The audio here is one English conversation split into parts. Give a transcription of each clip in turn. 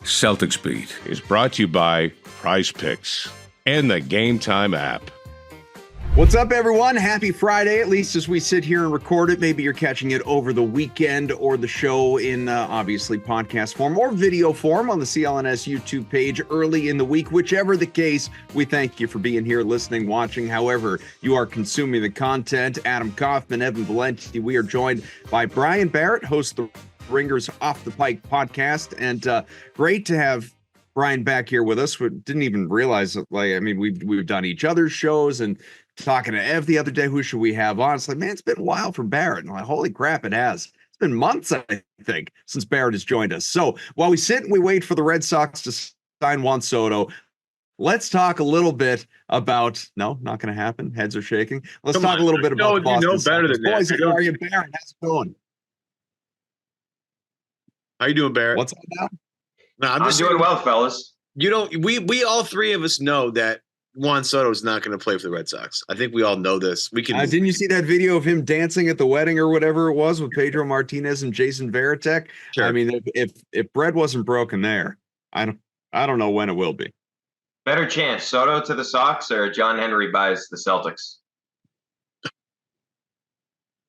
Celtics Beat is brought to you by Prize Picks and the Game Time app. What's up, everyone? Happy Friday, at least as we sit here and record it. Maybe you're catching it over the weekend or the show in, obviously, podcast form or video form on the CLNS YouTube page early in the week. Whichever the case, we thank you for being here, listening, watching, however you are consuming the content. Adam Kaufman, Evan Valenti. We are joined by Brian Barrett, host of the Ringers Off the Pike podcast, and great to have Brian back here with us. We didn't even realize, we've done each other's shows and talking to Ev the other day, who should we have on? It's like, man, it's been a while for Barrett. And I'm like, holy crap, it has. It's been months, I think, since Barrett has joined us. So while we sit and we wait for the Red Sox to sign Juan Soto, let's talk a little bit about, no, not going to happen. Heads are shaking. Let's talk a little bit about the Boston Celtics. Better than that. Boys, how are you, Barrett? How's it going? How you doing, Barrett? What's up now? No, I'm doing well, fellas. We all three of us know that Juan Soto is not going to play for the Red Sox. I think we all know this. We can. Didn't you see that video of him dancing at the wedding or whatever it was with Pedro Martinez and Jason Veritek? Sure. I mean, if bread wasn't broken there, I don't know when it will be. Better chance, Soto to the Sox or John Henry buys the Celtics?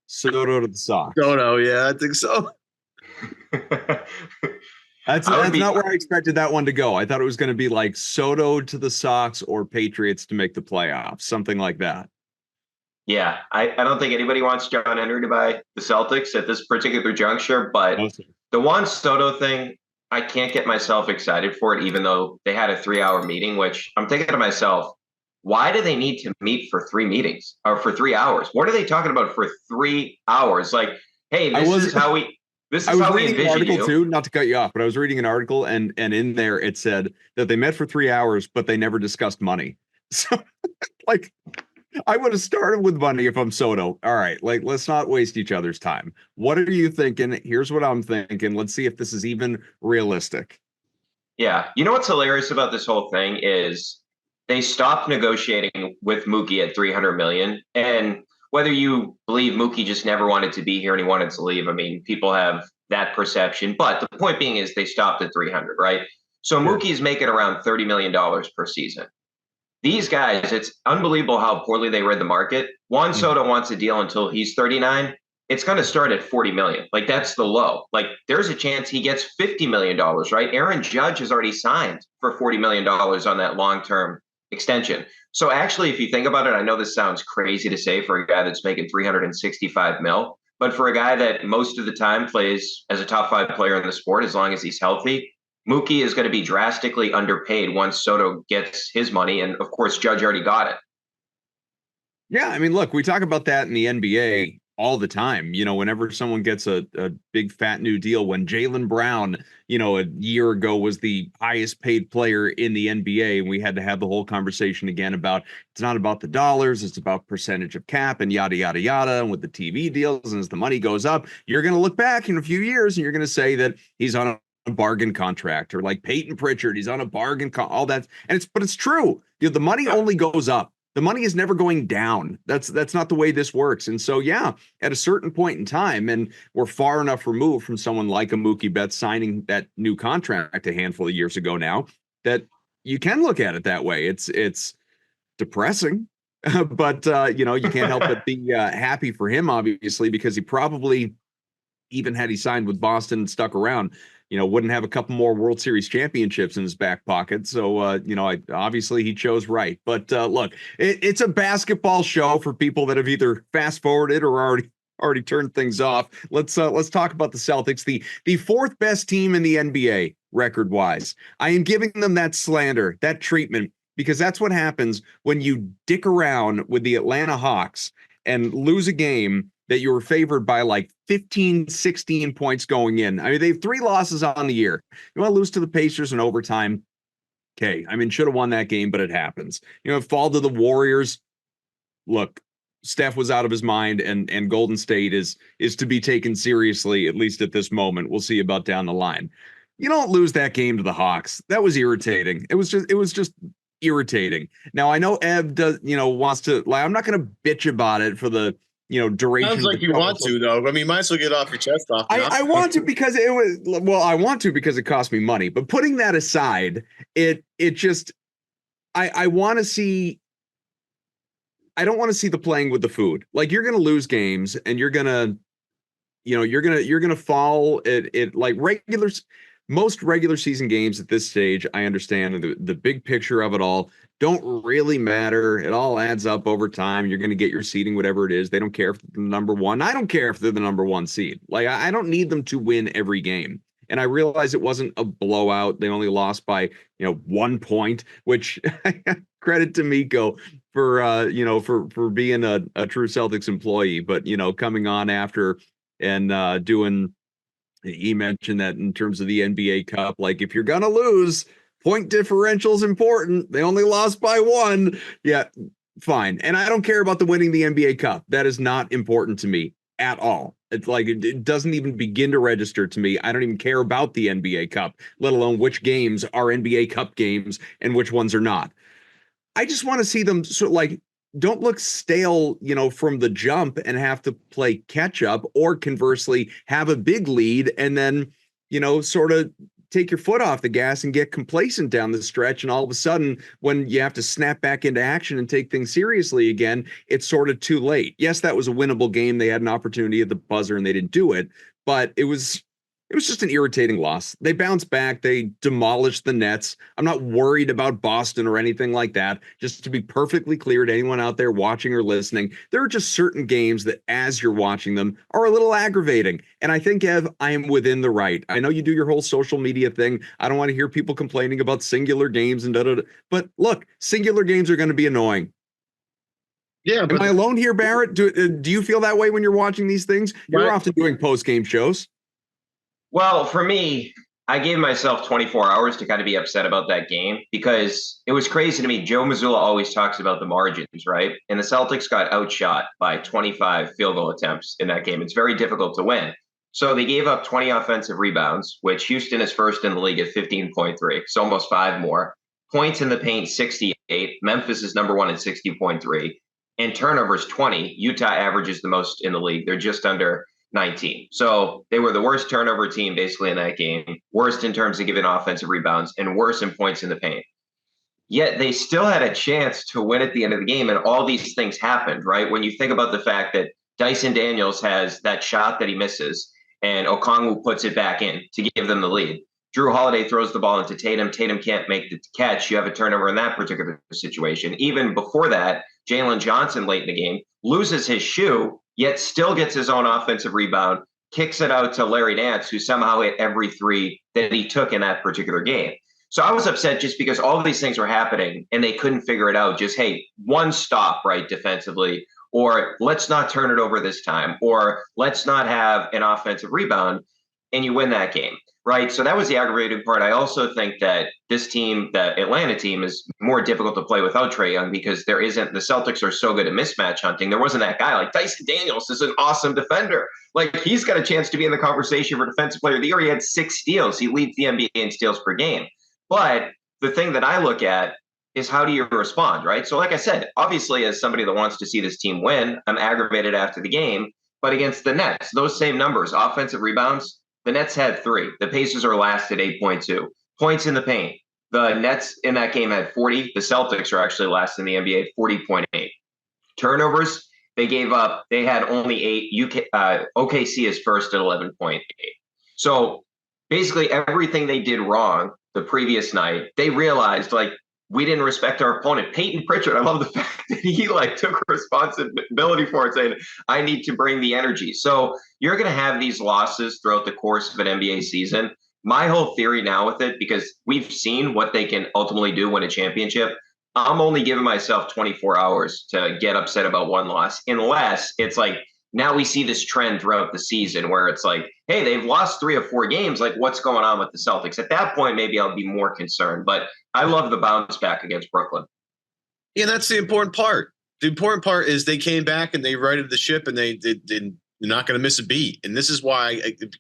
Soto to the Sox. Soto, yeah, I think so. That's not where I expected that one to go. I thought it was going to be like Soto to the Sox or Patriots to make the playoffs, something like that. Yeah, I don't think anybody wants John Henry to buy the Celtics at this particular juncture, but the Juan Soto thing, I can't get myself excited for it, even though they had a 3-hour meeting, which I'm thinking to myself, why do they need to meet for 3 meetings or for 3 hours? What are they talking about for 3 hours? Like, hey, this is how we reading an article you. too, not to cut you off, but I was reading an article and in there it said that they met for 3 hours, but they never discussed money. So like, I would have started with money if I'm Soto. All right, like, let's not waste each other's time. What are you thinking? Here's what I'm thinking. Let's see if this is even realistic. Yeah. You know what's hilarious about this whole thing is they stopped negotiating with Mookie at $300 million. And whether you believe Mookie just never wanted to be here and he wanted to leave, I mean, people have that perception. But the point being is they stopped at 300, right? So Mookie's making around $30 million per season. These guys, it's unbelievable how poorly they read the market. Juan Soto wants a deal until he's 39. It's going to start at $40 million. Like, that's the low. Like, there's a chance he gets $50 million, right? Aaron Judge has already signed for $40 million on that long-term extension. So actually, if you think about it, I know this sounds crazy to say for a guy that's making $365 million, but for a guy that most of the time plays as a top 5 player in the sport, as long as he's healthy, Mookie is going to be drastically underpaid once Soto gets his money. And of course, Judge already got it. Yeah, I mean, look, we talk about that in the NBA all the time. You know, whenever someone gets a big fat new deal, when Jaylen Brown, a year ago was the highest paid player in the NBA, and we had to have the whole conversation again about it's not about the dollars, it's about percentage of cap and yada, yada, yada. And with the TV deals, and as the money goes up, you're going to look back in a few years and you're going to say that he's on a bargain contract, or like Peyton Pritchard, he's on a bargain, all that. And it's true. The money only goes up. The money is never going down. That's not the way this works. And so, yeah, at a certain point in time, and we're far enough removed from someone like a Mookie Betts signing that new contract a handful of years ago now, that you can look at it that way. It's depressing, but you can't help but be happy for him, obviously, because he probably, even had he signed with Boston and stuck around, wouldn't have a couple more World Series championships in his back pocket. So, obviously he chose right. But look, it's a basketball show for people that have either fast forwarded or already turned things off. Let's talk about the Celtics, the 4th best team in the NBA record wise. I am giving them that slander, that treatment, because that's what happens when you dick around with the Atlanta Hawks and lose a game that you were favored by like 15, 16 points going in. I mean, they have 3 losses on the year. You want to lose to the Pacers in overtime? Okay. I mean, should have won that game, but it happens. Fall to the Warriors. Look, Steph was out of his mind, and Golden State is to be taken seriously, at least at this moment. We'll see about down the line. You don't lose that game to the Hawks. That was irritating. It was just irritating. Now, I know Ev does, wants to, like, I'm not going to bitch about it for the duration. Sounds like you want to, though. I mean, might as well get off your chest off. I want to because I want to because it cost me money. But putting that aside, it just I want to see. I don't want to see the playing with the food. Like, you're going to lose games, and you're going to, you're going to fall at like most regular season games at this stage. I understand the big picture of it all don't really matter. It all adds up over time. You're going to get your seeding, whatever it is. They don't care if they're the number one. I don't care if they're the number one seed. Like, I don't need them to win every game. And I realize it wasn't a blowout. They only lost by, 1 point, which credit to Miko for being a true Celtics employee. But, coming on after and doing, he mentioned that in terms of the NBA Cup, like, if you're going to lose, point differential is important. They only lost by 1. Yeah, fine. And I don't care about the winning the NBA Cup. That is not important to me at all. It's like, it doesn't even begin to register to me. I don't even care about the NBA Cup, let alone which games are NBA Cup games and which ones are not. I just want to see them don't look stale, from the jump and have to play catch up, or conversely have a big lead and then, sort of take your foot off the gas and get complacent down the stretch. And all of a sudden, when you have to snap back into action and take things seriously again, it's sort of too late. Yes, that was a winnable game. They had an opportunity at the buzzer and they didn't do it, but it was just an irritating loss. They bounced back. They demolished the Nets. I'm not worried about Boston or anything like that. Just to be perfectly clear to anyone out there watching or listening, there are just certain games that, as you're watching them, are a little aggravating. And I think, Ev, I am within the right. I know you do your whole social media thing. I don't want to hear people complaining about singular games and da-da-da. But look, singular games are going to be annoying. Yeah. Am I alone here, Barrett? Do you feel that way when you're watching these things? You're often doing post-game shows. Well, for me, I gave myself 24 hours to kind of be upset about that game, because it was crazy to me. Joe Mazzulla always talks about the margins, right? And the Celtics got outshot by 25 field goal attempts in that game. It's very difficult to win. So they gave up 20 offensive rebounds, which Houston is first in the league at 15.3, so almost 5 more. Points in the paint, 68. Memphis is number 1 at 60.3. And turnovers, 20. Utah averages the most in the league. They're just under 19. So they were the worst turnover team basically in that game, worst in terms of giving offensive rebounds, and worse in points in the paint. Yet they still had a chance to win at the end of the game, and all these things happened, right? When you think about the fact that Dyson Daniels has that shot that he misses, and Okongwu puts it back in to give them the lead. Drew Holiday throws the ball into Tatum. Tatum can't make the catch. You have a turnover in that particular situation. Even before that, Jalen Johnson late in the game loses his shoe, yet still gets his own offensive rebound, kicks it out to Larry Nance, who somehow hit every 3 that he took in that particular game. So I was upset just because all of these things were happening and they couldn't figure it out. Just, hey, one stop, right, defensively, or let's not turn it over this time, or let's not have an offensive rebound, and you win that game, right? So that was the aggravating part. I also think that this team, the Atlanta team, is more difficult to play without Trae Young, because the Celtics are so good at mismatch hunting. There wasn't that guy. Like, Dyson Daniels is an awesome defender. Like, he's got a chance to be in the conversation for Defensive Player of the Year. He had 6 steals. He leads the NBA in steals per game. But the thing that I look at is, how do you respond, right? So like I said, obviously, as somebody that wants to see this team win, I'm aggravated after the game. But against the Nets, those same numbers, offensive rebounds, the Nets had 3. The Pacers are last at 8.2. Points in the paint, the Nets in that game had 40. The Celtics are actually last in the NBA at 40.8. Turnovers, they gave up. They had only 8. OKC is first at 11.8. So basically everything they did wrong the previous night, they realized, like, we didn't respect our opponent. Peyton Pritchard, I love the fact that he took responsibility for it, saying, I need to bring the energy. So you're going to have these losses throughout the course of an NBA season. My whole theory now with it, because we've seen what they can ultimately do win a championship, I'm only giving myself 24 hours to get upset about one loss, unless it's like, now we see this trend throughout the season where it's like, hey, they've lost 3 or 4 games. Like, what's going on with the Celtics? At that point, maybe I'll be more concerned. But I love the bounce back against Brooklyn. Yeah, that's the important part. The important part is they came back and they righted the ship, and they're not going to miss a beat. And this is why it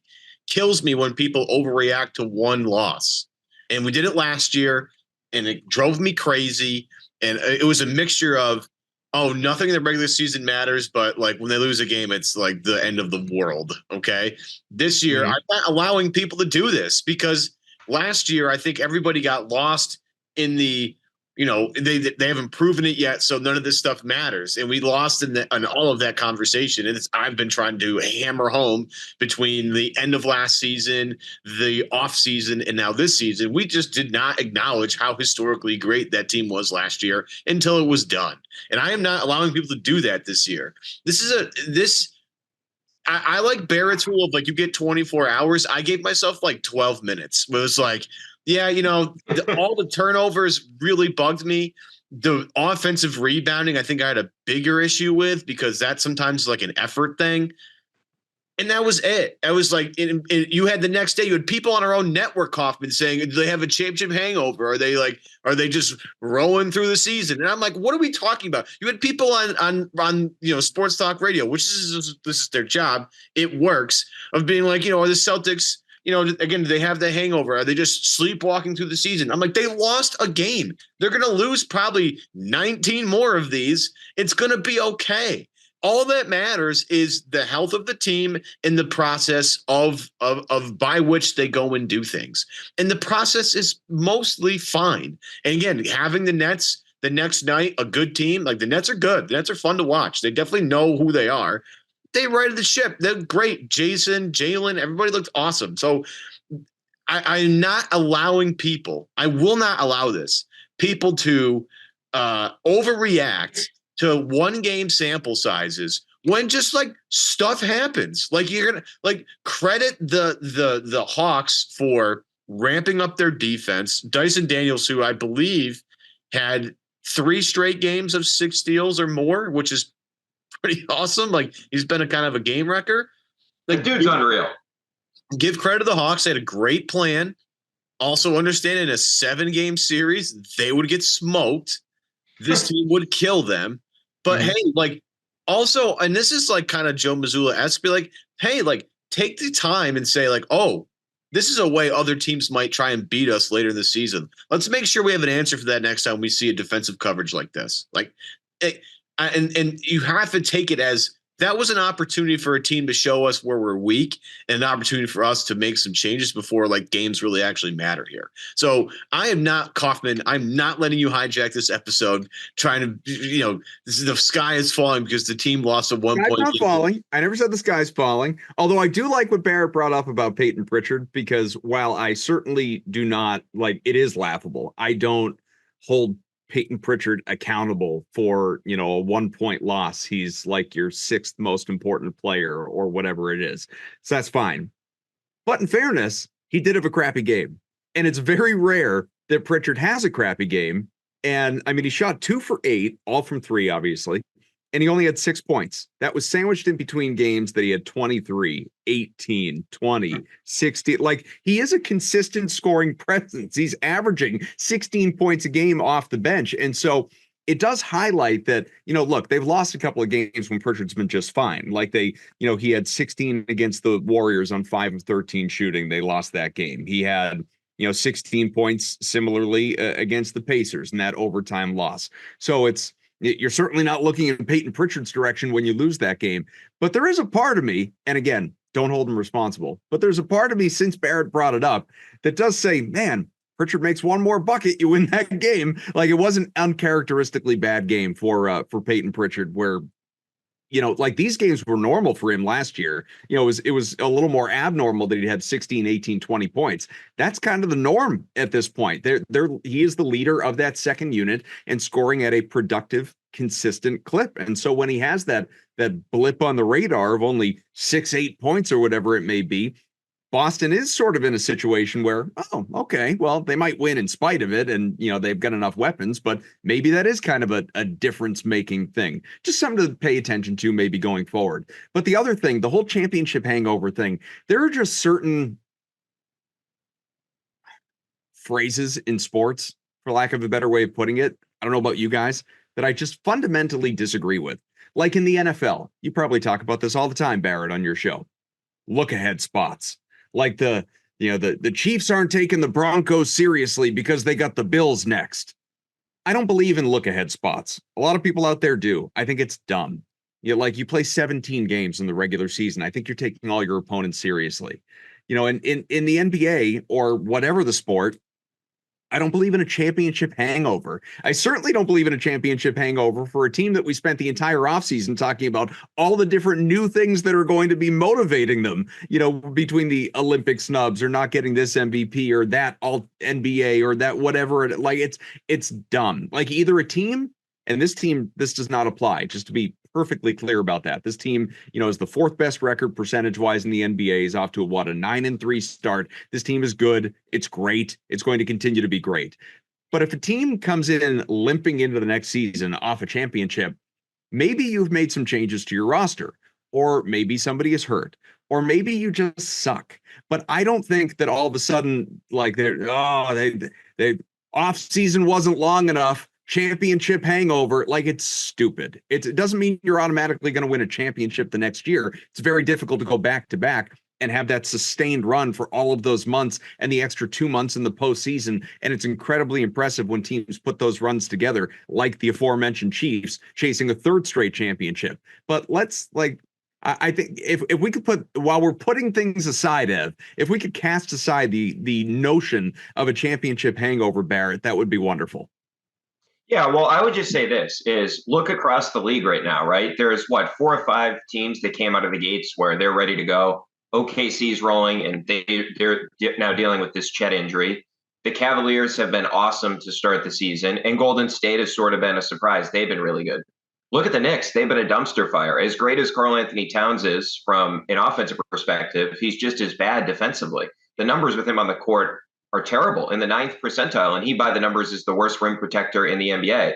kills me when people overreact to one loss. And we did it last year, and it drove me crazy. And it was a mixture of Oh, nothing in the regular season matters, but like when they lose a game, it's like the end of the world. Okay. This year, I'm not allowing people to do this because last year, I think everybody got lost in the, they haven't proven it yet. So none of this stuff matters. And we lost in all of that conversation. And I've been trying to hammer home between the end of last season, the off season, and now this season. We just did not acknowledge how historically great that team was last year until it was done. And I am not allowing people to do that this year. I like Barrett's rule of like you get 24 hours. I gave myself like 12 minutes. It was like, yeah, all the turnovers really bugged me. The offensive rebounding, I think I had a bigger issue with because that sometimes is like an effort thing. And that was it. I was like, you had the next day, you had people on our own network, Kaufman, saying, do they have a championship hangover? Are they just rolling through the season? And I'm like, what are we talking about? You had people on sports talk radio, which this is their job. It works, of being like, are the Celtics, again, do they have the hangover? Are they just sleepwalking through the season? I'm like, they lost a game. They're going to lose probably 19 more of these. It's going to be okay. All that matters is the health of the team and the process of by which they go and do things. And the process is mostly fine. And again, having the Nets the next night, a good team, like the Nets are good. The Nets are fun to watch. They definitely know who they are. They righted the ship. They're great. Jayson, Jaylen, everybody looked awesome. So I'm not allowing people, I will not allow this, people to overreact to one game sample sizes when just like stuff happens. Like you're gonna like credit the Hawks for ramping up their defense. Dyson Daniels, who I believe had 3 straight games of 6 steals or more, which is pretty awesome. Like he's been a kind of a game wrecker. Like, dude's unreal. Give credit to the Hawks. They had a great plan. Also understand in a 7-game series, they would get smoked. This team would kill them. But hey, like also, and this is like kind of Joe Mazzulla-esque, be like, hey, like take the time and say like, oh, this is a way other teams might try and beat us later in the season. Let's make sure we have an answer for that next time we see a defensive coverage like this. Like, and you have to take it as that was an opportunity for a team to show us where we're weak and an opportunity for us to make some changes before like games really actually matter here. So I am not Kaufman. I'm not letting you hijack this episode trying to, the sky is falling because the team lost a 1 point. Not falling. I never said the sky's falling. Although I do like what Barrett brought up about Peyton Pritchard, because while I certainly do not like, it is laughable. I don't hold Peyton Pritchard accountable for, a 1 point loss. He's like your 6th most important player or whatever it is. So that's fine. But in fairness, he did have a crappy game. And it's very rare that Pritchard has a crappy game. And I mean, he shot 2 for 8, all from 3, obviously. And he only had 6 points. That was sandwiched in between games that he had 23, 18, 20, 60. Like, he is a consistent scoring presence. He's averaging 16 points a game off the bench. And so it does highlight that, look, they've lost a couple of games when Pritchard's been just fine. Like he had 16 against the Warriors on 5 of 13 shooting. They lost that game. He had 16 points similarly against the Pacers in that overtime loss. So you're certainly not looking in Peyton Pritchard's direction when you lose that game. But there is a part of me, and again, don't hold him responsible, but there's a part of me, since Barrett brought it up, that does say, man, Pritchard makes one more bucket, you win that game. Like, it was an uncharacteristically bad game for Peyton Pritchard, where like these games were normal for him last year. It was a little more abnormal that he had 16, 18, 20 points. That's kind of the norm at this point. He is the leader of that second unit and scoring at a productive, consistent clip. And so when he has that blip on the radar of only 6, 8 points or whatever it may be, Boston is sort of in a situation where, oh, okay, well, they might win in spite of it, and they've got enough weapons, but maybe that is kind of a difference-making thing. Just something to pay attention to maybe going forward. But the other thing, the whole championship hangover thing, there are just certain phrases in sports, for lack of a better way of putting it, I don't know about you guys, that I just fundamentally disagree with. Like in the NFL, you probably talk about this all the time, Barrett, on your show. Look ahead spots. Like the Chiefs aren't taking the Broncos seriously because they got the Bills next. I don't believe in look ahead spots. A lot of people out there do. I think it's dumb. You play 17 games in the regular season. I think you're taking all your opponents seriously. In the NBA or whatever the sport, I don't believe in a championship hangover. I certainly don't believe in a championship hangover for a team that we spent the entire offseason talking about all the different new things that are going to be motivating them, between the Olympic snubs or not getting this MVP or that all NBA or that whatever. Like it's dumb. Like either a team, and this does not apply, just to be perfectly clear about that. This team, is the fourth best record percentage-wise in the NBA. Is off to a 9-3 start. This team is good. It's great. It's going to continue to be great. But if a team comes in limping into the next season off a championship, maybe you've made some changes to your roster, or maybe somebody is hurt, or maybe you just suck. But I don't think that all of a sudden, like they off season wasn't long enough. Championship hangover, like it's stupid. It doesn't mean you're automatically going to win a championship the next year. It's very difficult to go back to back and have that sustained run for all of those months and the extra 2 months in the postseason. And it's incredibly impressive when teams put those runs together, like the aforementioned Chiefs chasing a third straight championship. But I think if we could while we're putting things aside, Ev, if we could cast aside the notion of a championship hangover, Barrett, that would be wonderful. Yeah, well, I would just say this is look across the league right now, right? There's 4 or 5 teams that came out of the gates where they're ready to go. OKC's rolling, and they're now dealing with this Chet injury. The Cavaliers have been awesome to start the season, and Golden State has sort of been a surprise. They've been really good. Look at the Knicks. They've been a dumpster fire. As great as Karl-Anthony Towns is from an offensive perspective, he's just as bad defensively. The numbers with him on the court are terrible, in the 9th percentile, and he, by the numbers, is the worst rim protector in the NBA.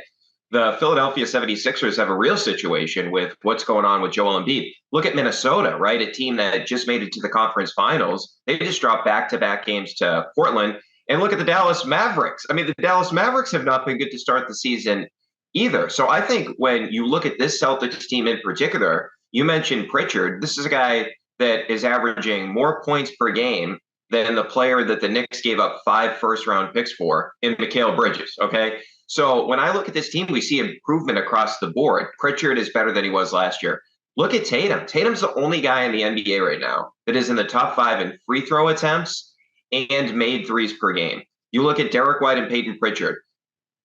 The Philadelphia 76ers have a real situation with what's going on with Joel Embiid. Look at Minnesota, right? A team that just made it to the conference finals. They just dropped back-to-back games to Portland. And look at the Dallas Mavericks. I mean, the Dallas Mavericks have not been good to start the season either. So I think when you look at this Celtics team in particular, you mentioned Pritchard. This is a guy that is averaging more points per game than the player that the Knicks gave up 5 first-round picks for in Mikal Bridges, okay? So when I look at this team, we see improvement across the board. Pritchard is better than he was last year. Look at Tatum. Tatum's the only guy in the NBA right now that is in the top 5 in free throw attempts and made threes per game. You look at Derek White and Peyton Pritchard.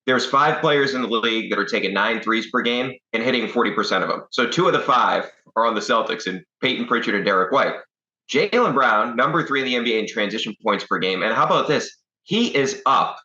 There's 5 players in the league that are taking 9 threes per game and hitting 40% of them. So 2 of the 5 are on the Celtics, and Peyton Pritchard and Derek White. Jaylen Brown, number 3 in the NBA in transition points per game. And how about this? He is up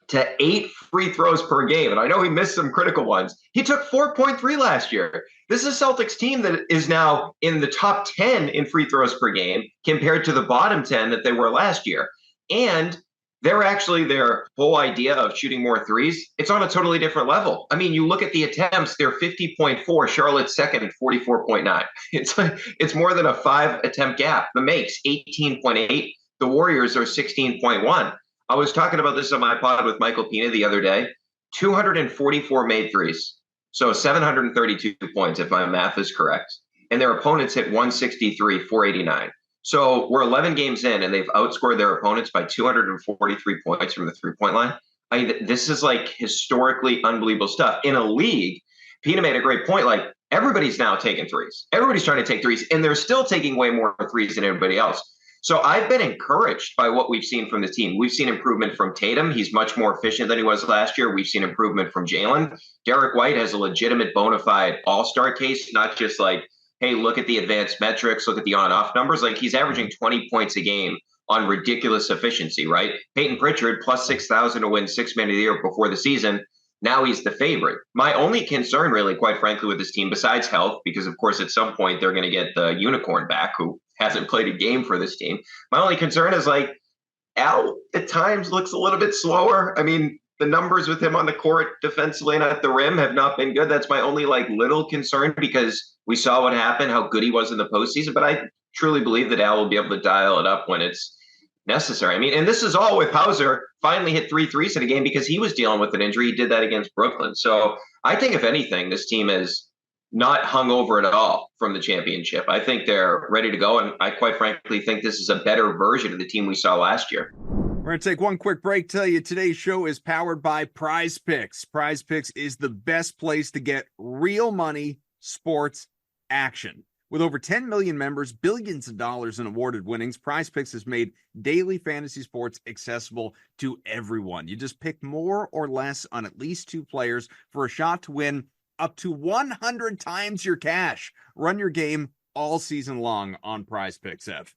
to 8 free throws per game. And I know he missed some critical ones. He took 4.3 last year. This is a Celtics team that is now in the top 10 in free throws per game compared to the bottom 10 that they were last year. And their whole idea of shooting more threes, it's on a totally different level. I mean, you look at the attempts, they're 50.4, Charlotte's second at 44.9. It's more than a 5 attempt gap. The makes 18.8, the Warriors are 16.1. I was talking about this on my pod with Michael Pina the other day. 244 made threes. So 732 points, if my math is correct. And their opponents hit 163, 489. So we're 11 games in, and they've outscored their opponents by 243 points from the three-point line. I mean, this is like historically unbelievable stuff. In a league, Pina made a great point. Like, everybody's now taking threes. Everybody's trying to take threes, and they're still taking way more threes than everybody else. So I've been encouraged by what we've seen from the team. We've seen improvement from Tatum. He's much more efficient than he was last year. We've seen improvement from Jaylen. Derek White has a legitimate bona fide all-star case, not just like, hey, look at the advanced metrics, look at the on-off numbers. Like, he's averaging 20 points a game on ridiculous efficiency, right? Peyton Pritchard, plus 6,000 to win 6 Man of the Year before the season. Now he's the favorite. My only concern, really, quite frankly, with this team, besides health, because, of course, at some point they're going to get the unicorn back who hasn't played a game for this team. My only concern is, like, Al at times looks a little bit slower. I mean, the numbers with him on the court defensively and at the rim have not been good. That's my only, like, little concern, because we saw what happened, how good he was in the postseason. But I truly believe that Al will be able to dial it up when it's necessary. I mean, and this is all with Hauser finally hit 3 threes in a game because he was dealing with an injury. He did that against Brooklyn. So I think, if anything, this team is not hung over at all from the championship. I think they're ready to go. And I quite frankly think this is a better version of the team we saw last year. We're going to take one quick break. Tell you today's show is powered by Prize Picks. Prize Picks is the best place to get real money sports action. With over 10 million members, billions of dollars in awarded winnings, Prize Picks has made daily fantasy sports accessible to everyone. You just pick more or less on at least 2 players for a shot to win up to 100 times your cash. Run your game all season long on Prize Picks, Ev.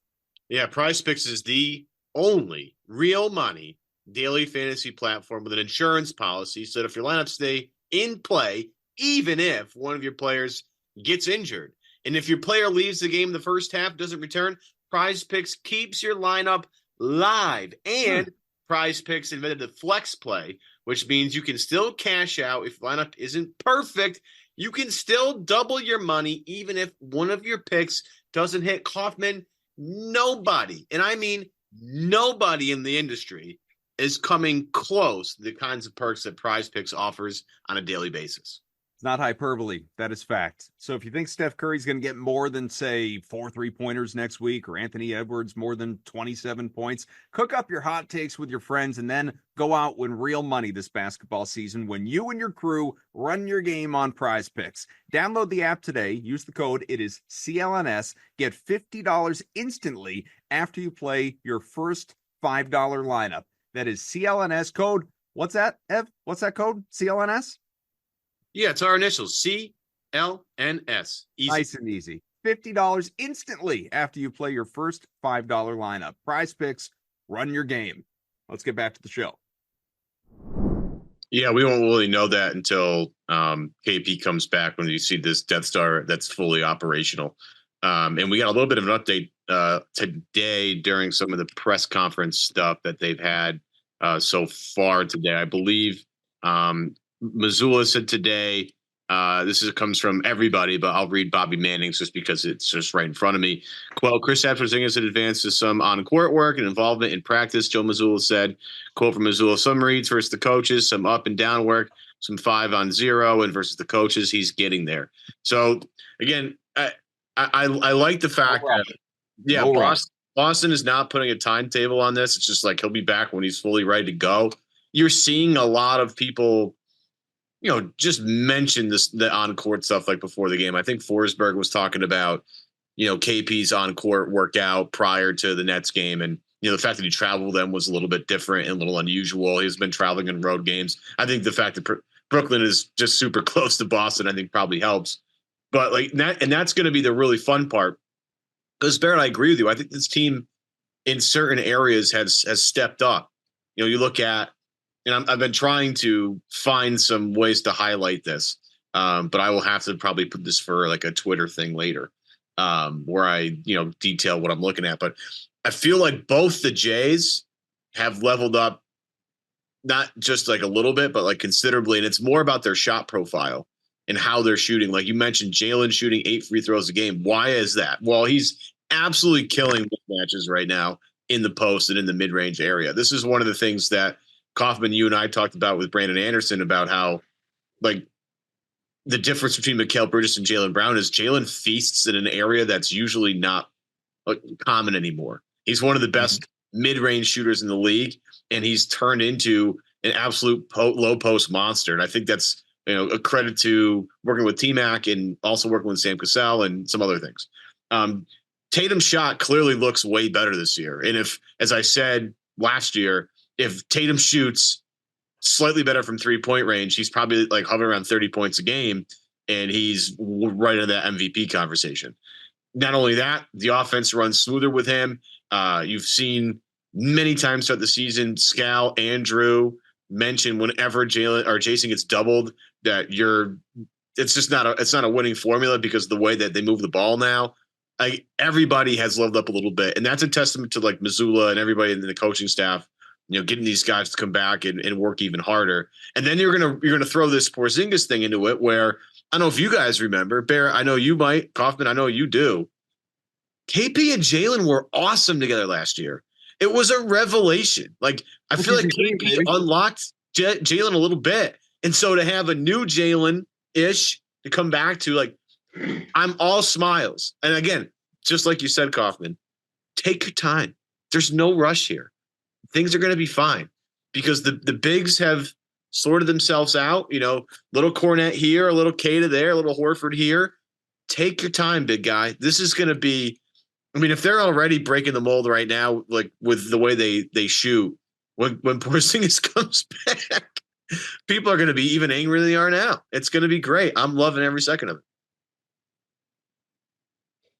Yeah, Prize Picks is the only real money daily fantasy platform with an insurance policy so that if your lineups stay in play, even if one of your players gets injured, and if your player leaves the game in the first half, doesn't return, Prize Picks keeps your lineup live. And Prize Picks invented the flex play, which means you can still cash out if your lineup isn't perfect. You can still double your money even if one of your picks doesn't hit. Kaufman, nobody, and I mean nobody in the industry is coming close to the kinds of perks that Prize Picks offers on a daily basis. It's not hyperbole. That is fact. So if you think Steph Curry's going to get more than, say, 4 3-pointers next week, or Anthony Edwards more than 27 points, cook up your hot takes with your friends and then go out win real money this basketball season when you and your crew run your game on Prize Picks. Download the app today. Use the code. It is CLNS. Get $50 instantly after you play your first $5 lineup. That is CLNS code. What's that, Ev? What's that code? CLNS? Yeah, it's our initials, CLNS. Easy. Nice and easy. $50 instantly after you play your first $5 lineup. Prize Picks, run your game. Let's get back to the show. Yeah, we won't really know that until KP comes back when you see this Death Star that's fully operational. And we got a little bit of an update today during some of the press conference stuff that they've had so far today. I believe Mazzulla said today, comes from everybody, but I'll read Bobby Manning's just because it's just right in front of me. Quote, Kristaps Porzingis had advanced to some on-court work and involvement in practice, Joe Mazzulla said. Quote from Mazzulla, some reads versus the coaches, some up and down work, some 5-on-0, and versus the coaches, he's getting there. So, again, I like the fact that, Boston is not putting a timetable on this. It's just like he'll be back when he's fully ready to go. You're seeing a lot of people just mention the on-court stuff like before the game. I think Forsberg was talking about, KP's on-court workout prior to the Nets game. And, the fact that he traveled them was a little bit different and a little unusual. He's been traveling in road games. I think the fact that Brooklyn is just super close to Boston, I think probably helps. But that's going to be the really fun part. Because Barrett, I agree with you. I think this team in certain areas has stepped up. You look at, and I've been trying to find some ways to highlight this, but I will have to probably put this for like a Twitter thing later, where I detail what I'm looking at. But I feel like both the Jays have leveled up, not just like a little bit, but like considerably. And it's more about their shot profile and how they're shooting. Like you mentioned, Jaylen shooting 8 free throws a game. Why is that? Well, he's absolutely killing matches right now in the post and in the mid-range area. This is one of the things that Kaufman, you and I talked about with Brandon Anderson about how, like, the difference between Mikal Bridges and Jaylen Brown is Jaylen feasts in an area that's usually not common anymore. He's one of the best mid-range shooters in the league, and he's turned into an absolute low post monster. And I think that's a credit to working with T-Mac and also working with Sam Cassell and some other things. Tatum's shot clearly looks way better this year. And if, as I said last year, if Tatum shoots slightly better from 3-point range, he's probably like hovering around 30 points a game, and he's right in that MVP conversation. Not only that, the offense runs smoother with him. You've seen many times throughout the season, Scal, Andrew mention whenever Jaylen or Jayson gets doubled that it's not a winning formula because of the way that they move the ball now. Everybody has leveled up a little bit, and that's a testament to like Mazzulla and everybody in the coaching staff, getting these guys to come back and work even harder. And then you're gonna throw this Porzingis thing into it, where I don't know if you guys remember, Barrett, I know you might, Kaufman, I know you do. KP and Jaylen were awesome together last year. It was a revelation. Like I feel like KP unlocked Jaylen a little bit, and so to have a new Jaylen-ish to come back to, like, I'm all smiles. And again, just like you said, Kaufman, take your time. There's no rush here. things are going to be fine because the bigs have sorted themselves out. Little Cornet here, a little Kata there, a little Horford here. Take your time, big guy. This is going to be. I mean, if they're already breaking the mold right now, like with the way they shoot, when Porzingis comes back, people are going to be even angrier than they are now. It's going to be great. I'm loving every second of it.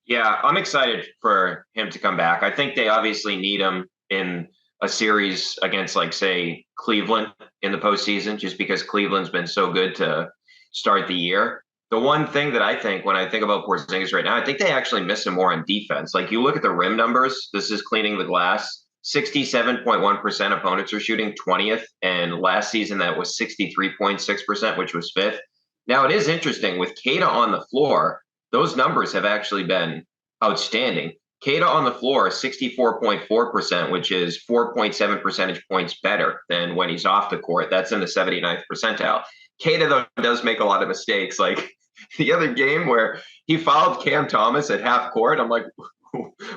Yeah, I'm excited for him to come back. I think they obviously need him in a series against, like, say, Cleveland in the postseason, just because Cleveland's been so good to start the year. The one thing that I think when I think about Porzingis right now, I think they actually miss him more on defense. Like, you look at the rim numbers, this is cleaning the glass. 67.1% opponents are shooting 20th, and last season that was 63.6%, which was 5th. Now, it is interesting with Kata on the floor, those numbers have actually been outstanding. Kata on the floor, 64.4%, which is 4.7 percentage points better than when he's off the court. That's in the 79th percentile. Kata, though, does make a lot of mistakes. Like the other game where he fouled Cam Thomas at half court, I'm like,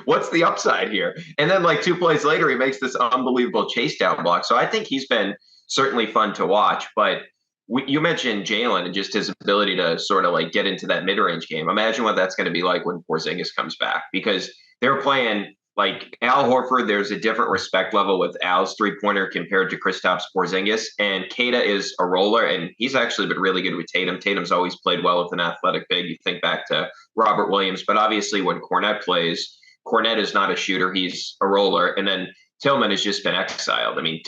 what's the upside here? And then like 2 plays later, he makes this unbelievable chase down block. So I think he's been certainly fun to watch. But you mentioned Jaylen and just his ability to sort of like get into that mid-range game. Imagine what that's going to be like when Porzingis comes back, because they're playing like Al Horford. There's a different respect level with Al's three-pointer compared to Kristaps Porzingis. And Kata is a roller, and he's actually been really good with Tatum. Tatum's always played well with an athletic big. You think back to Robert Williams. But obviously when Cornet plays, Cornet is not a shooter. He's a roller. And then Tillman has just been exiled. I mean,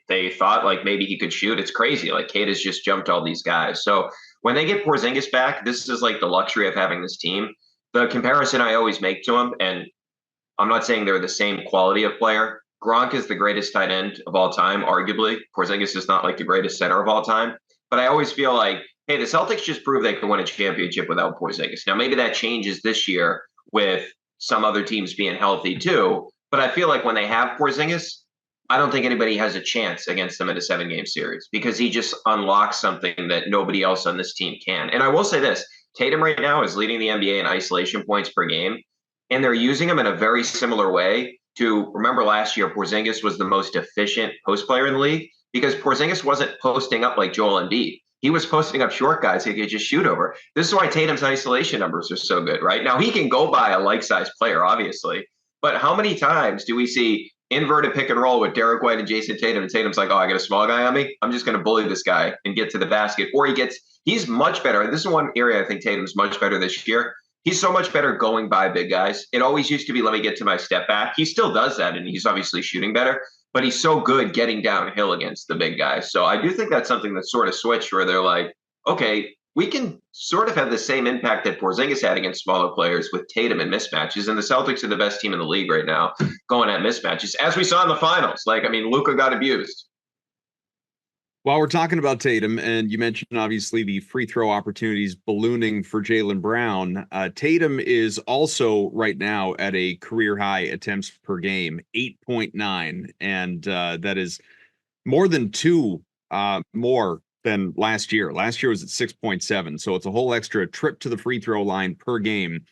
they thought like maybe he could shoot. It's crazy. Like Kata's just jumped all these guys. So when they get Porzingis back, this is like the luxury of having this team. The comparison I always make to him, and I'm not saying they're the same quality of player. Gronk is the greatest tight end of all time, arguably. Porzingis is not like the greatest center of all time. But I always feel like, hey, the Celtics just proved they can win a championship without Porzingis. Now, maybe that changes this year with some other teams being healthy too. But I feel like when they have Porzingis, I don't think anybody has a chance against them in a 7-game series because he just unlocks something that nobody else on this team can. And I will say this, Tatum right now is leading the NBA in isolation points per game, and they're using him in a very similar way to, remember last year, Porzingis was the most efficient post player in the league because Porzingis wasn't posting up like Joel Embiid. He was posting up short guys he could just shoot over. This is why Tatum's isolation numbers are so good, right? Now, he can go by a like-sized player, obviously, but how many times do we see inverted pick and roll with Derek White and Jason Tatum, and Tatum's like, oh, I got a small guy on me. I'm just going to bully this guy and get to the basket. Or he's much better. This is one area I think Tatum's much better this year. He's so much better going by big guys. It always used to be, let me get to my step back. He still does that, and he's obviously shooting better, but he's so good getting downhill against the big guys. So I do think that's something that's sort of switched where they're like, okay, we can sort of have the same impact that Porzingis had against smaller players with Tatum and mismatches. And the Celtics are the best team in the league right now going at mismatches, as we saw in the finals. Like, I mean, Luka got abused. While we're talking about Tatum, and you mentioned obviously the free throw opportunities ballooning for Jaylen Brown, Tatum is also right now at a career high attempts per game, 8.9. And that is more than two more than last year. Last year was at 6.7. So it's a whole extra trip to the free throw line per game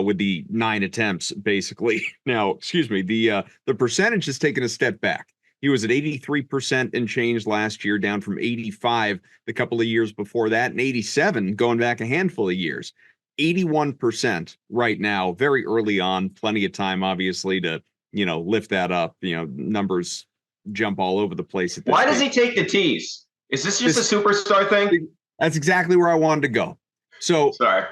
with the 9 attempts, basically. Now, excuse me, the percentage has taken a step back. He was at 83% and change last year, down from 85 the couple of years before that, and 87 going back a handful of years. 81% right now, very early on, plenty of time, obviously, to, lift that up. Numbers jump all over the place. Why does he take the tees? Is this just a superstar thing? That's exactly where I wanted to go. So, sorry.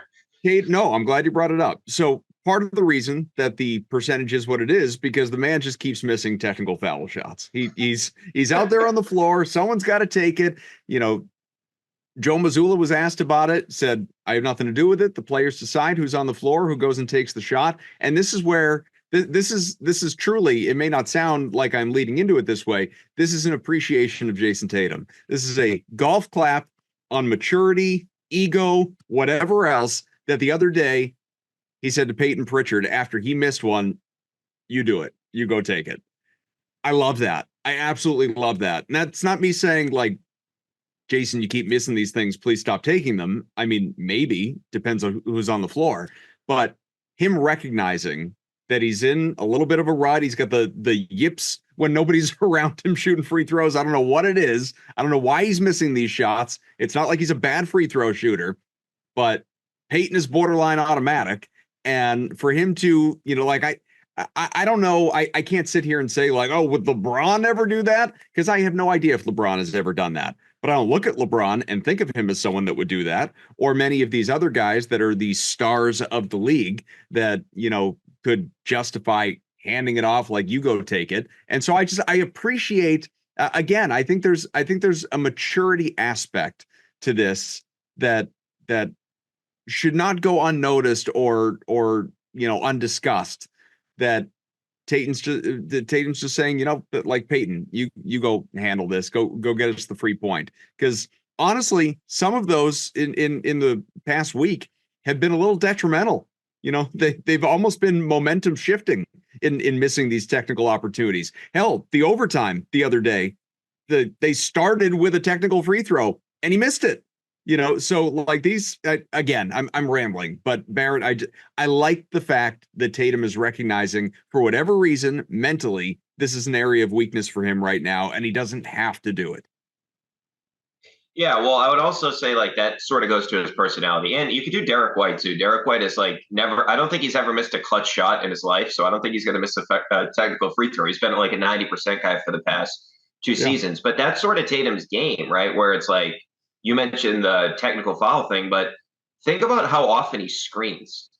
Kate, no, I'm glad you brought it up. So part of the reason that the percentage is what it is, because the man just keeps missing technical foul shots. He's out there on the floor. Someone's got to take it. Joe Mazzulla was asked about it, said, I have nothing to do with it. The players decide who's on the floor, who goes and takes the shot. And this is where this is truly, it may not sound like I'm leading into it this way. This is an appreciation of Jayson Tatum. This is a golf clap on maturity, ego, whatever else, that the other day he said to Peyton Pritchard after he missed one, you do it. You go take it. I love that. I absolutely love that. And that's not me saying like, Jayson, you keep missing these things, please stop taking them. I mean, maybe, depends on who's on the floor. But him recognizing that he's in a little bit of a rut, he's got the yips when nobody's around him shooting free throws. I don't know what it is. I don't know why he's missing these shots. It's not like he's a bad free throw shooter, but Payton is borderline automatic. And for him to, I don't know. I can't sit here and say like, oh, would LeBron ever do that? Because I have no idea if LeBron has ever done that. But I don't look at LeBron and think of him as someone that would do that, or many of these other guys that are the stars of the league that, could justify handing it off like you go take it. And so I appreciate, again, I think there's a maturity aspect to this that should not go unnoticed or undiscussed, that Tatum's just saying, like, Payton, you go handle this, go get us the free point. Because honestly, some of those in the past week have been a little detrimental. They've almost been momentum shifting in missing these technical opportunities. Hell, the overtime the other day, they started with a technical free throw and he missed it. So like these, again, I'm rambling, but Barrett, I like the fact that Tatum is recognizing, for whatever reason, mentally, this is an area of weakness for him right now, and he doesn't have to do it. Yeah, well, I would also say like that sort of goes to his personality, and you could do Derek White too. Derek White is like never. I don't think he's ever missed a clutch shot in his life, so I don't think he's going to miss a technical free throw. He's been like a 90% guy for the past two seasons, but that's sort of Tatum's game, right? Where it's like, you mentioned the technical foul thing, but think about how often he screens.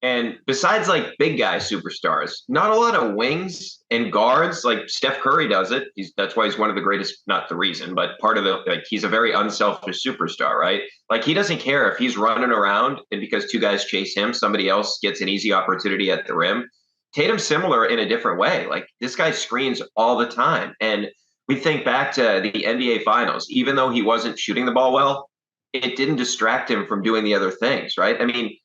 And besides like big guy superstars, not a lot of wings and guards. Like Steph Curry does it. That's why he's one of the greatest, not the reason, but part of he's a very unselfish superstar, right? Like he doesn't care if he's running around and because two guys chase him, somebody else gets an easy opportunity at the rim. Tatum's similar in a different way. Like this guy screens all the time. And we think back to the NBA Finals, even though he wasn't shooting the ball well, it didn't distract him from doing the other things, right? I mean,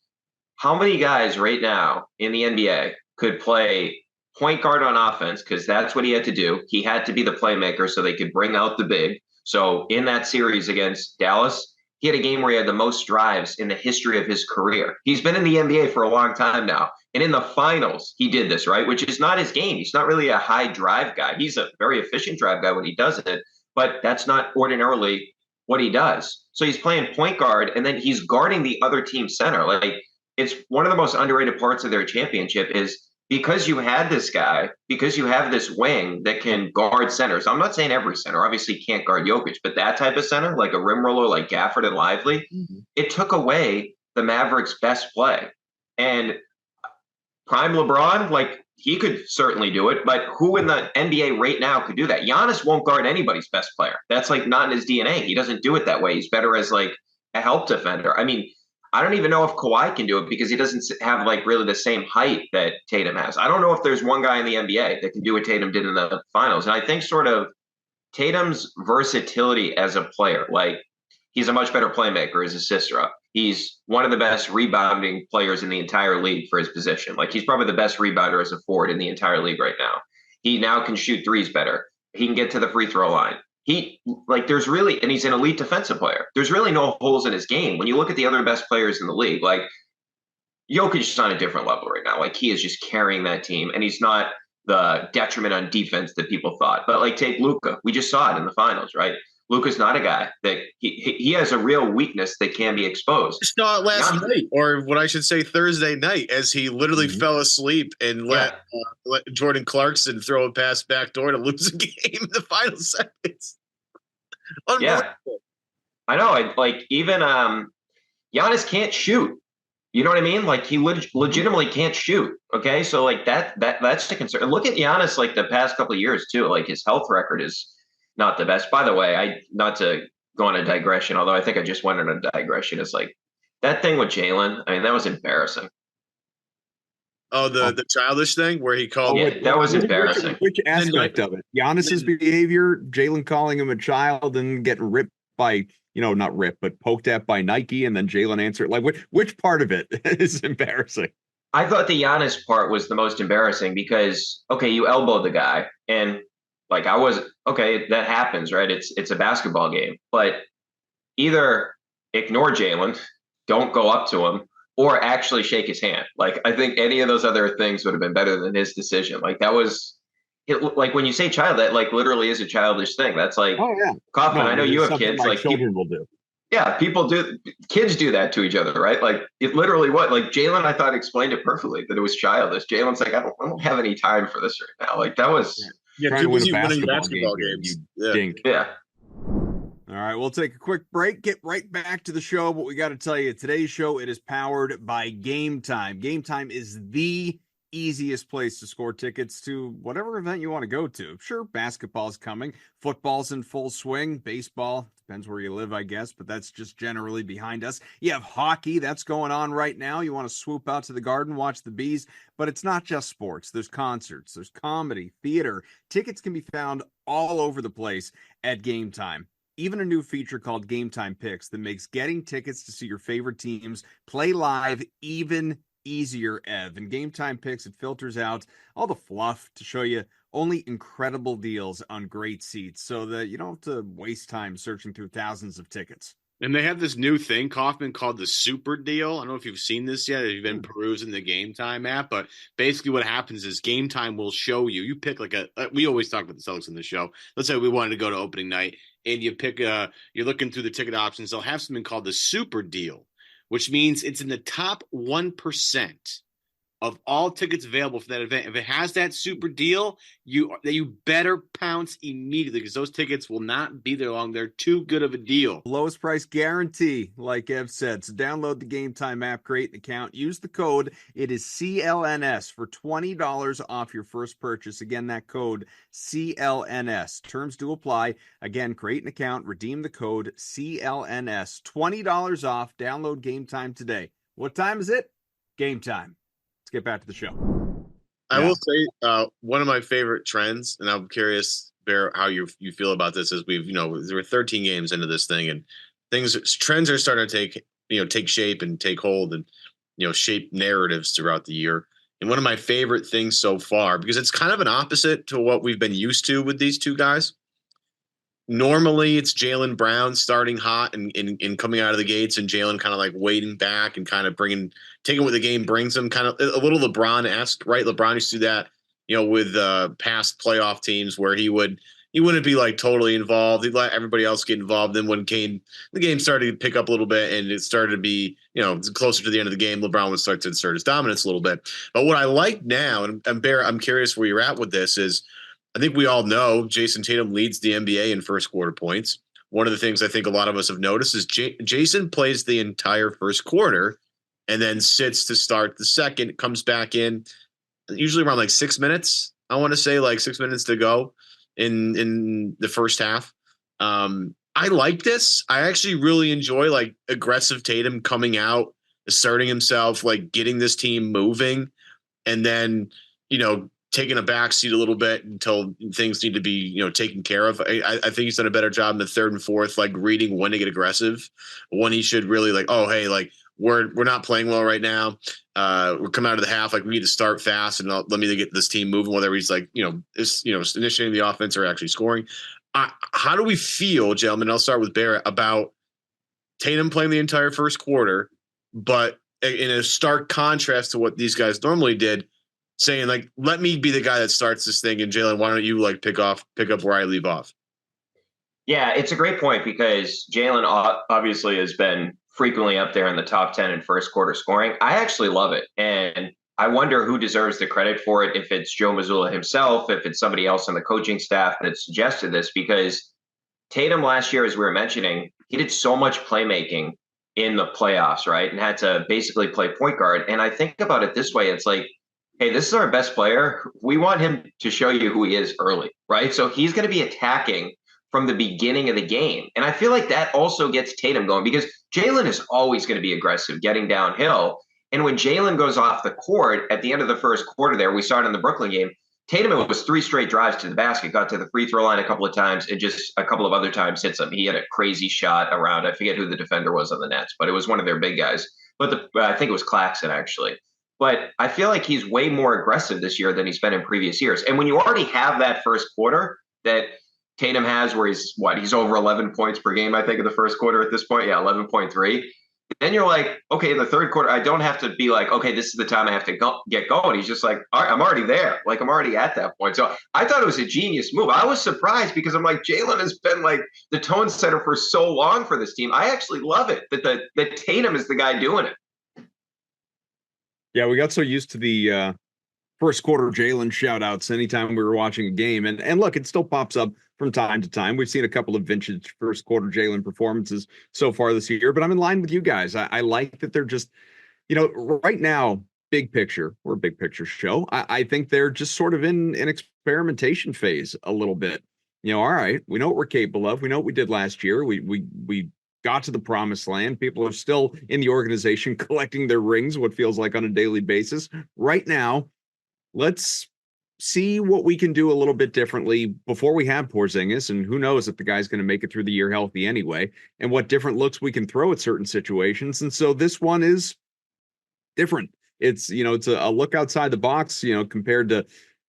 how many guys right now in the NBA could play point guard on offense, because that's what he had to do. He had to be the playmaker so they could bring out the big. So in that series against Dallas, he had a game where he had the most drives in the history of his career. He's been in the NBA for a long time now. And in the finals, he did this, right? Which is not his game. He's not really a high drive guy. He's a very efficient drive guy when he does it, but that's not ordinarily what he does. So he's playing point guard, and then he's guarding the other team center. Like, it's one of the most underrated parts of their championship is because you had this guy, because you have this wing that can guard centers. I'm not saying every center, obviously can't guard Jokic, but that type of center, like a rim roller like Gafford and Lively, it took away the Mavericks' best play. And prime LeBron, like he could certainly do it, but who in the NBA right now could do that? Giannis won't guard anybody's best player. That's like not in his DNA. He doesn't do it that way. He's better as like a help defender. I mean, I don't even know if Kawhi can do it because he doesn't have like really the same height that Tatum has. I don't know if there's one guy in the NBA that can do what Tatum did in the finals. And I think sort of Tatum's versatility as a player, like he's a much better playmaker as a sister. He's one of the best rebounding players in the entire league for his position. Like he's probably the best rebounder as a forward in the entire league right now. He now can shoot threes better. He can get to the free throw line. There's really, and he's an elite defensive player. There's really no holes in his game. When you look at the other best players in the league, like Jokic is on a different level right now. Like he is just carrying that team, and he's not the detriment on defense that people thought. But like take Luka, we just saw it in the finals, right? Luka's not a guy that he has a real weakness that can be exposed. Just saw it last night, or what I should say Thursday night, as he literally fell asleep and let Jordan Clarkson throw a pass backdoor to lose a game in the final seconds. Yeah, I know. Like even Giannis can't shoot. You know what I mean? Like he legitimately can't shoot. Okay, so like that's the concern. And look at Giannis like the past couple of years too. Like his health record is not the best. By the way, not to go on a digression, although I think I just went on a digression. It's like that thing with Jaylen. I mean, that was embarrassing. Oh, the childish thing where he called. Yeah, that was embarrassing. Which aspect of it? Giannis's behavior, Jaylen calling him a child and getting ripped by, not ripped, but poked at by Nike, and then Jaylen answered. Like, which part of it is embarrassing? I thought the Giannis part was the most embarrassing because, okay, you elbowed the guy, and like that happens, right? It's a basketball game, but either ignore Jaylen, don't go up to him, or actually shake his hand. Like I think any of those other things would have been better than his decision. Like that was like when you say child, that like literally is a childish thing. That's like, Oh yeah, Kaufman, I know you have kids. My Like children will do. yeah, kids do that to each other, right? Like it literally like Jaylen, I thought explained it perfectly that it was childish. Jaylen's like, I don't have any time for this right now. Like that was Trying to win a basketball game games. Here, you dink. yeah. All right, we'll take a quick break, get right back to the show. But we got to tell you, today's show, it is powered by Game Time. Game Time is the easiest place to score tickets to whatever event you want to go to. Sure, basketball's coming, football's in full swing, baseball, depends where you live, I guess, but that's just generally behind us. You have hockey, that's going on right now. You want to swoop out to the Garden, watch the Bees, but it's not just sports. There's concerts, there's comedy, theater. Tickets can be found all over the place at Game Time. Even a new feature called Game Time Picks that makes getting tickets to see your favorite teams play live even easier, Ev. And Game Time Picks, it filters out all the fluff to show you only incredible deals on great seats so that you don't have to waste time searching through thousands of tickets. And they have this new thing, Kaufman, called the Super Deal. I don't know if you've seen this yet, if you've been perusing the Game Time app, but basically what happens is Game Time will show you. You pick we always talk about the Celtics in the show. Let's say we wanted to go to opening night, and you pick you're looking through the ticket options. They'll have something called the Super Deal, which means it's in the top 1% of all tickets available for that event. If it has that super deal, you better pounce immediately because those tickets will not be there long. They're too good of a deal. Lowest price guarantee, like Ev said. So download the Game Time app, create an account, use the code. It is CLNS for $20 off your first purchase. Again, that code CLNS. Terms do apply. Again, create an account, redeem the code CLNS. $20 off. Download Game Time today. What time is it? Game time. Get back to the show. I will say one of my favorite trends, and I'm curious, Barrett, how you feel about this. Is there were 13 games into this thing, and trends are starting to take shape and take hold, and shape narratives throughout the year. And one of my favorite things so far, because it's kind of an opposite to what we've been used to with these two guys. Normally, it's Jaylen Brown starting hot and coming out of the gates, and Jaylen kind of like waiting back and kind of taking what the game brings him, kind of a little LeBron-esque, right? LeBron used to do that, with past playoff teams where he wouldn't be like totally involved. He'd let everybody else get involved. Then when the game started to pick up a little bit and it started to be, closer to the end of the game, LeBron would start to insert his dominance a little bit. But what I like now, and Barrett, I'm curious where you're at with this, is I think we all know Jayson Tatum leads the NBA in first quarter points. One of the things I think a lot of us have noticed is Jayson plays the entire first quarter and then sits to start the second, comes back in usually around like 6 minutes. I want to say like 6 minutes to go in the first half. I like this. I actually really enjoy like aggressive Tatum coming out, asserting himself, like getting this team moving, and then, taking a backseat a little bit until things need to be, taken care of. I think he's done a better job in the third and fourth, like reading when to get aggressive, when he should really like, oh, hey, like we're not playing well right now. We're coming out of the half, like we need to start fast and let me get this team moving, whether he's like, initiating the offense or actually scoring. How do we feel, gentlemen? I'll start with Barrett, about Tatum playing the entire first quarter, but in a stark contrast to what these guys normally did, saying like, let me be the guy that starts this thing, and Jaylen, why don't you like pick up where I leave off? Yeah, it's a great point because Jaylen obviously has been frequently up there in the top 10 in first quarter scoring. I actually love it. And I wonder who deserves the credit for it, if it's Joe Mazzulla himself, if it's somebody else on the coaching staff that suggested this, because Tatum last year, as we were mentioning, he did so much playmaking in the playoffs, right? And had to basically play point guard. And I think about it this way. It's like, hey, this is our best player. We want him to show you who he is early, right? So he's going to be attacking from the beginning of the game. And I feel like that also gets Tatum going because Jaylen is always going to be aggressive, getting downhill. And when Jaylen goes off the court at the end of the first quarter there, we saw it in the Brooklyn game, Tatum, it was 3 straight drives to the basket, got to the free throw line a couple of times, and just a couple of other times hits him. He had a crazy shot around, I forget who the defender was on the Nets, but it was one of their big guys. But I think it was Claxton, actually. But I feel like he's way more aggressive this year than he's been in previous years. And when you already have that first quarter that Tatum has where he's over 11 points per game, I think, in the first quarter at this point. Yeah, 11.3. then you're like, okay, in the third quarter, I don't have to be like, okay, this is the time I have to get going. He's just like, all right, I'm already there. Like, I'm already at that point. So I thought it was a genius move. I was surprised because I'm like, Jaylen has been like the tone setter for so long for this team. I actually love it that Tatum is the guy doing it. Yeah, we got so used to the first quarter Jaylen shout outs anytime we were watching a game. And look, it still pops up from time to time. We've seen a couple of vintage first quarter Jaylen performances so far this year, but I'm in line with you guys. I like that they're just, right now, big picture, we're a big picture show. I think they're just sort of in an experimentation phase a little bit. All right, we know what we're capable of. We know what we did last year. We got to the promised land. People are still in the organization collecting their rings, what feels like on a daily basis. Right now, let's see what we can do a little bit differently before we have Porzingis, and who knows if the guy's going to make it through the year healthy anyway, and what different looks we can throw at certain situations. And so this one is different. It's a look outside the box, compared to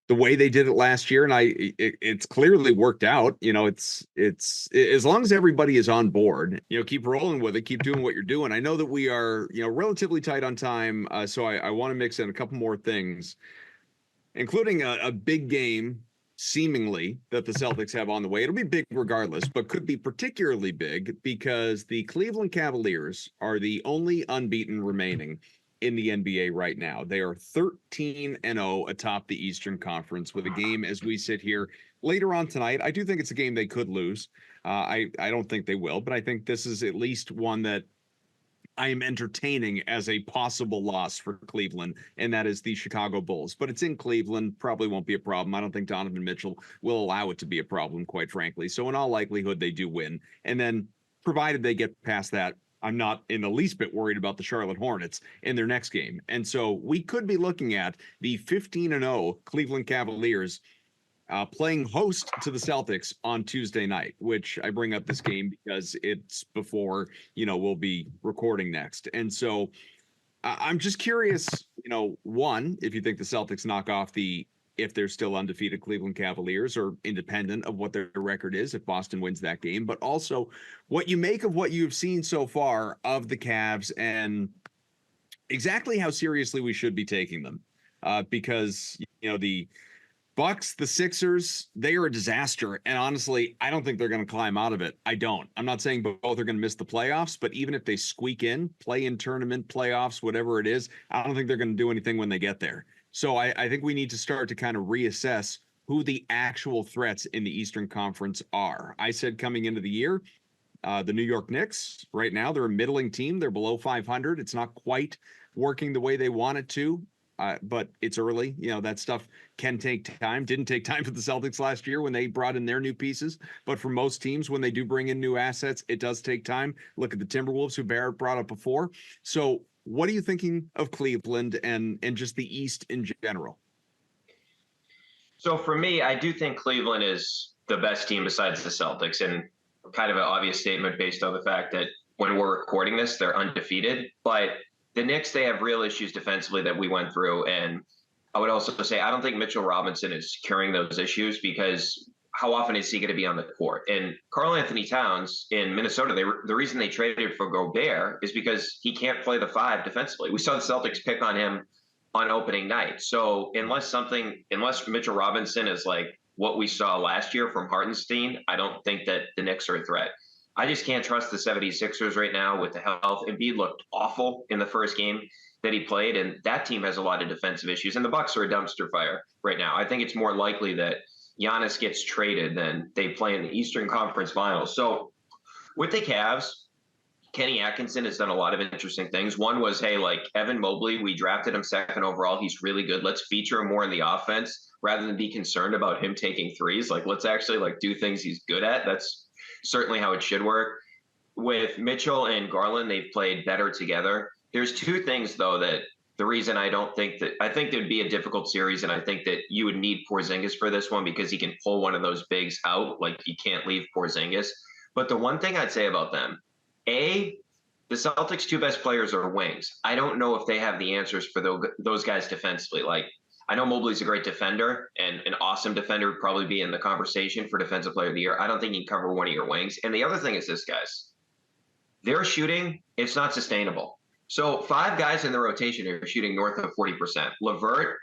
the way they did it last year, and it's clearly worked out. It's as long as everybody is on board, keep rolling with it, keep doing what you're doing. I know that we are relatively tight on time, so I want to mix in a couple more things, including a big game, seemingly, that the Celtics have on the way. It'll be big regardless, but could be particularly big because the Cleveland Cavaliers are the only unbeaten remaining in the NBA right now. They are 13-0 atop the Eastern Conference with a game as we sit here later on tonight. I do think it's a game they could lose. I don't think they will, but I think this is at least one that I am entertaining as a possible loss for Cleveland, and that is the Chicago Bulls. But it's in Cleveland, probably won't be a problem. I don't think Donovan Mitchell will allow it to be a problem, quite frankly. So in all likelihood, they do win. And then, provided they get past that, I'm not in the least bit worried about the Charlotte Hornets in their next game. And so we could be looking at the 15-0 Cleveland Cavaliers playing host to the Celtics on Tuesday night, which I bring up this game because it's before, we'll be recording next. And so I'm just curious, one, if you think the Celtics knock off if they're still undefeated Cleveland Cavaliers, or independent of what their record is, if Boston wins that game, but also what you make of what you've seen so far of the Cavs and exactly how seriously we should be taking them. Because, the Bucks, the Sixers, they are a disaster. And honestly, I don't think they're going to climb out of it. I don't. I'm not saying both are going to miss the playoffs, but even if they squeak in, play in tournament, playoffs, whatever it is, I don't think they're going to do anything when they get there. So I think we need to start to kind of reassess who the actual threats in the Eastern Conference are. I said coming into the year, the New York Knicks, right now, they're a middling team. They're below 500. It's not quite working the way they want it to. But it's early. That stuff can take time. Didn't take time for the Celtics last year when they brought in their new pieces. But for most teams, when they do bring in new assets, it does take time. Look at the Timberwolves, who Barrett brought up before. So what are you thinking of Cleveland and just the East in general? So for me, I do think Cleveland is the best team besides the Celtics, and kind of an obvious statement based on the fact that when we're recording this, they're undefeated. But the Knicks, they have real issues defensively that we went through. And I would also say, I don't think Mitchell Robinson is curing those issues, because how often is he going to be on the court? And Karl Anthony Towns in Minnesota, the reason they traded for Gobert is because he can't play the five defensively. We saw the Celtics pick on him on opening night. So unless Mitchell Robinson is like what we saw last year from Hartenstein, I don't think that the Knicks are a threat. I just can't trust the 76ers right now with the health. Embiid looked awful in the first game that he played, and that team has a lot of defensive issues. And the Bucks are a dumpster fire right now. I think it's more likely that Giannis gets traded than they play in the Eastern Conference Finals. So with the Cavs, Kenny Atkinson has done a lot of interesting things. One was, hey, like Evan Mobley, we drafted him second overall. He's really good. Let's feature him more in the offense rather than be concerned about him taking threes. Like, let's actually do things he's good at. That's certainly how it should work. With Mitchell and Garland, they've played better together. There's two things, though, that the reason I think there'd be a difficult series, and I think that you would need Porzingis for this one because he can pull one of those bigs out. Like, you can't leave Porzingis. But the one thing I'd say about them, the Celtics' two best players are wings. I don't know if they have the answers for those guys defensively. Like, I know Mobley's a great defender and an awesome defender, would probably be in the conversation for Defensive Player of the Year. I don't think he can cover one of your wings. And the other thing is this, guys. Their shooting, it's not sustainable. So 5 guys in the rotation are shooting north of 40%. LeVert,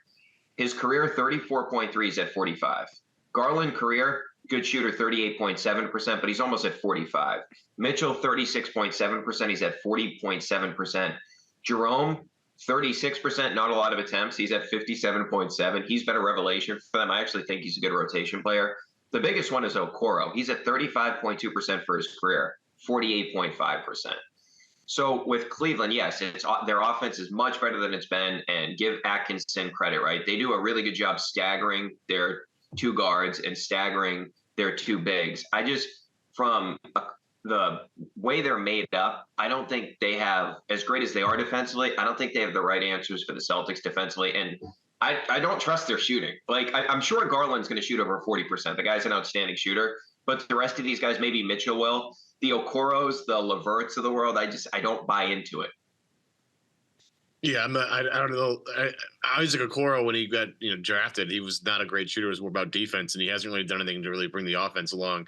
his career 34.3 is at 45. Garland, career, good shooter, 38.7%, but he's almost at 45. Mitchell, 36.7%, he's at 40.7%. Jerome, 36%, not a lot of attempts. He's at 57.7. He's been a revelation for them. I actually think he's a good rotation player. The biggest one is Okoro. He's at 35.2% for his career, 48.5%. So with Cleveland, yes, their offense is much better than it's been, and give Atkinson credit, right? They do a really good job staggering their 2 guards and staggering their 2 bigs. I just, from the way they're made up, I don't think they have, as great as they are defensively, I don't think they have the right answers for the Celtics defensively. And I don't trust their shooting. Like, I'm sure Garland's going to shoot over 40%. The guy's an outstanding shooter, but the rest of these guys, maybe Mitchell will. The Okoros, the LeVerts of the world, I don't buy into it. Yeah, I don't know. Isaac Okoro, when he got drafted, he was not a great shooter. It was more about defense, and he hasn't really done anything to really bring the offense along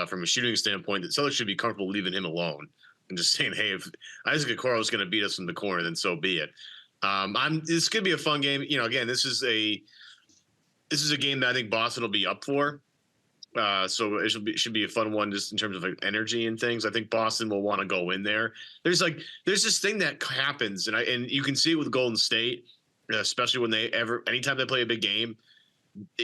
from a shooting standpoint. The Celtics should be comfortable leaving him alone and just saying, hey, if Isaac Okoro is going to beat us in the corner, then so be it. This could be a fun game. Again, this is a game that I think Boston will be up for. So it should be a fun one just in terms of like energy and things. I think Boston will want to go in there. There's this thing that happens, and you can see it with Golden State, especially when anytime they play a big game,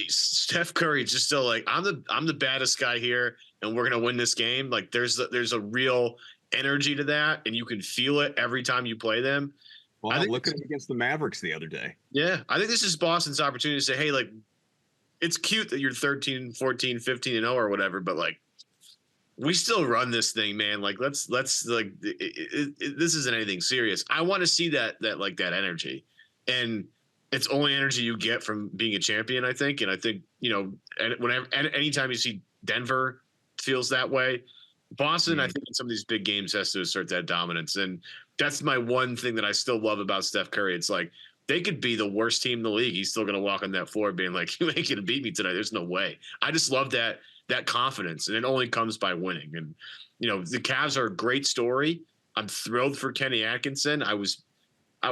Steph Curry is just still like, I'm the baddest guy here, and we're gonna win this game. Like there's a real energy to that, and you can feel it every time you play them. Well, look at it against the Mavericks the other day. Yeah, I think this is Boston's opportunity to say, hey, like, it's cute that you're 13, 14, 15 and 0 or whatever, but like we still run this thing, man. Like let's like this isn't anything serious. I want to see that energy, and it's only energy you get from being a champion, I think. And I think anytime you see Denver feels that way. Boston, I think in some of these big games has to assert that dominance, and that's my one thing that I still love about Steph Curry. It's like, they could be the worst team in the league. He's still going to walk on that floor being like, you ain't going to beat me tonight. There's no way. I just love that confidence, and it only comes by winning. And, the Cavs are a great story. I'm thrilled for Kenny Atkinson. I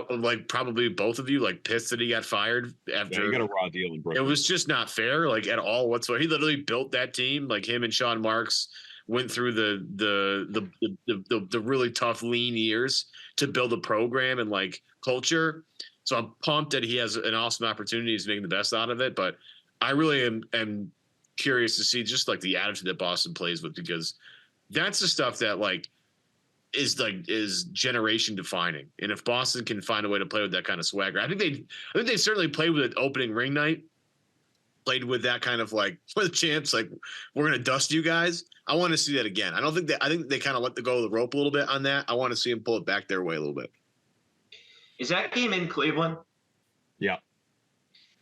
like probably both of you, like pissed that he got fired after. He got a raw deal in Brooklyn. It was just not fair, like at all whatsoever. He literally built that team. Like him and Sean Marks went through the really tough lean years to build a program and like culture. So I'm pumped that he has an awesome opportunity. He's making the best out of it. But I really am curious to see just like the attitude that Boston plays with, because that's the stuff that is generation defining. And if Boston can find a way to play with that kind of swagger, I think they certainly played with it opening ring night, played with that kind of like, for the champs, like, we're going to dust you guys. I want to see that again. I think they kind of let go of the rope a little bit on that. I want to see them pull it back their way a little bit. Is that game in Cleveland? Yeah.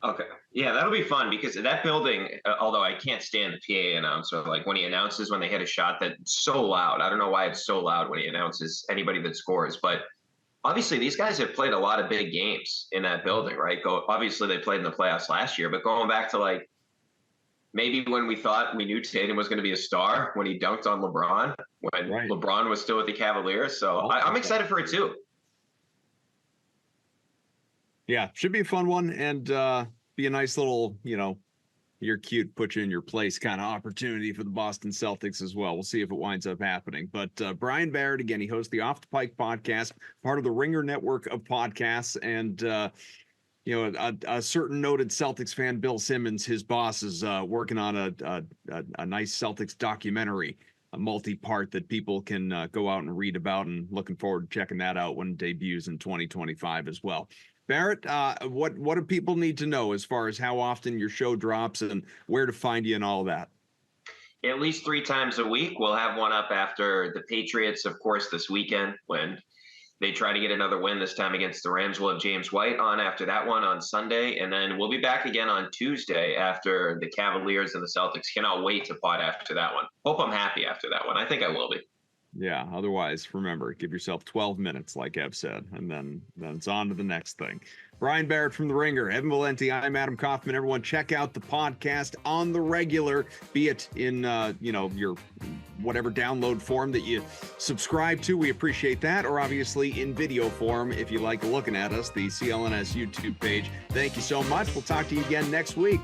Okay. Yeah, that'll be fun, because that building, although I can't stand the PA announcer, like when he announces when they hit a shot, that's so loud. I don't know why it's so loud when he announces anybody that scores, but obviously these guys have played a lot of big games in that building, right? Obviously they played in the playoffs last year, but going back to like maybe when we thought we knew Tatum was going to be a star, when he dunked on LeBron, when LeBron was still with the Cavaliers. So I'm excited for it too. Yeah, should be a fun one, and be a nice little, you're cute, put you in your place kind of opportunity for the Boston Celtics as well. We'll see if it winds up happening. But Brian Barrett, again, he hosts the Off the Pike podcast, part of the Ringer network of podcasts, and a certain noted Celtics fan, Bill Simmons, his boss, is working on a nice Celtics documentary, a multi-part that people can go out and read about, and looking forward to checking that out when it debuts in 2025 as well. Barrett, what do people need to know as far as how often your show drops and where to find you and all that? At least 3 times a week. We'll have one up after the Patriots, of course, this weekend when they try to get another win, this time against the Rams. We'll have James White on after that one on Sunday, and then we'll be back again on Tuesday after the Cavaliers and the Celtics. Cannot wait to pod after that one. Hope I'm happy after that one. I think I will be. Yeah. Otherwise, remember, give yourself 12 minutes, like Ev said, and then it's on to the next thing. Brian Barrett from The Ringer, Evan Valenti, I'm Adam Kaufman. Everyone, check out the podcast on the regular, be it in your whatever download form that you subscribe to. We appreciate that, or obviously in video form if you like looking at us, the CLNS YouTube page. Thank you so much. We'll talk to you again next week.